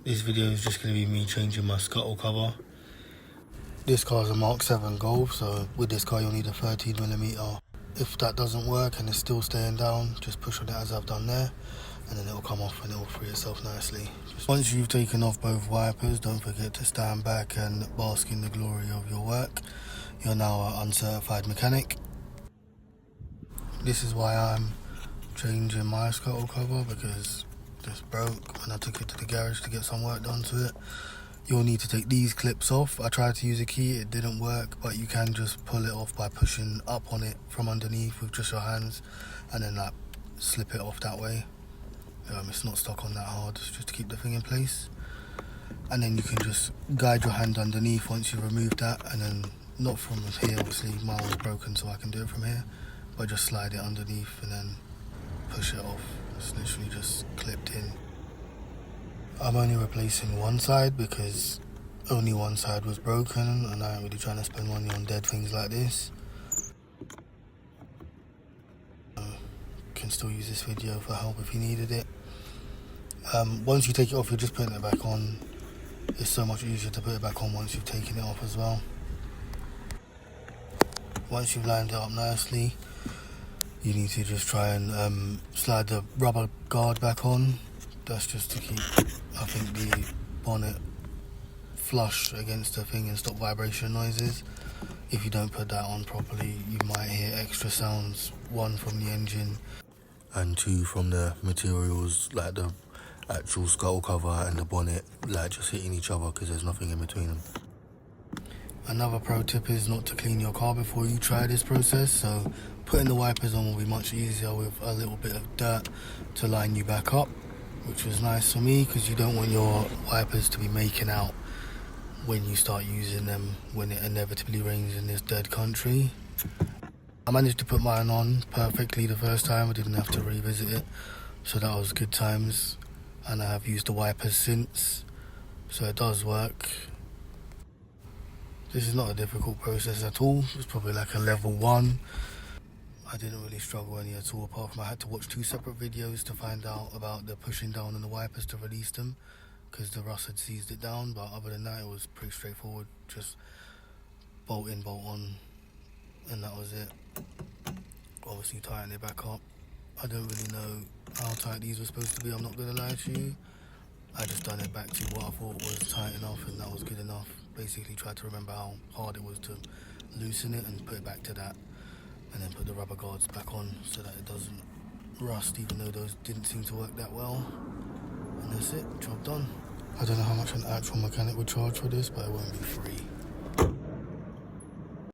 This video is just going to be me changing my Scuttle cover. This car is a Mark 7 Golf, so with this car you'll need a 13mm. If that doesn't work and it's still staying down, just push on it as I've done there, and then it'll come off and it'll free itself nicely. Once you've taken off both wipers, don't forget to stand back and bask in the glory of your work. You're now an uncertified mechanic. This is why I'm changing my Scuttle cover, because this broke when I took it to the garage to get some work done to it. You'll need to take these clips off. I tried to use a key, it didn't work, but you can just pull it off by pushing up on it from underneath with just your hands, and then like slip it off that way. It's not stuck on that hard, it's just to keep the thing in place. And then you can just guide your hand underneath once you've removed that, and then not from here, obviously mine was broken so I can do it from here, but just slide it underneath and then push it off. It's literally just clipped in. I'm only replacing one side because only one side was broken, and I ain't really trying to spend money on dead things like this. Can still use this video for help if you needed it. Once you take it off, you're just putting it back on. It's so much easier to put it back on once you've taken it off as well. Once you've lined it up nicely, you need to just try and slide the rubber guard back on. That's just to keep, I think, the bonnet flush against the thing and stop vibration noises. If you don't put that on properly, you might hear extra sounds, one from the engine and two from the materials, like the actual Scuttle cover and the bonnet, like just hitting each other because there's nothing in between them. Another pro tip is not to clean your car before you try this process, so putting the wipers on will be much easier with a little bit of dirt to line you back up, which was nice for me because you don't want your wipers to be making out when you start using them when it inevitably rains in this dead country. I managed to put mine on perfectly the first time, I didn't have to revisit it, so that was good times, and I have used the wipers since, so it does work. This is not a difficult process at all, it's probably like a level 1. I didn't really struggle any at all, apart from I had to watch 2 separate videos to find out about the pushing down on the wipers to release them, because the rust had seized it down, but other than that it was pretty straightforward, just bolt in, bolt on, and that was it. Obviously tighten it back up. I don't really know how tight these were supposed to be, I'm not going to lie to you. I just done it back to what I thought was tight enough, and that was good enough. Basically tried to remember how hard it was to loosen it and put it back to that, and then put the rubber guards back on so that it doesn't rust, even though those didn't seem to work that well. And that's it, job done. I don't know how much an actual mechanic would charge for this, but it won't be free.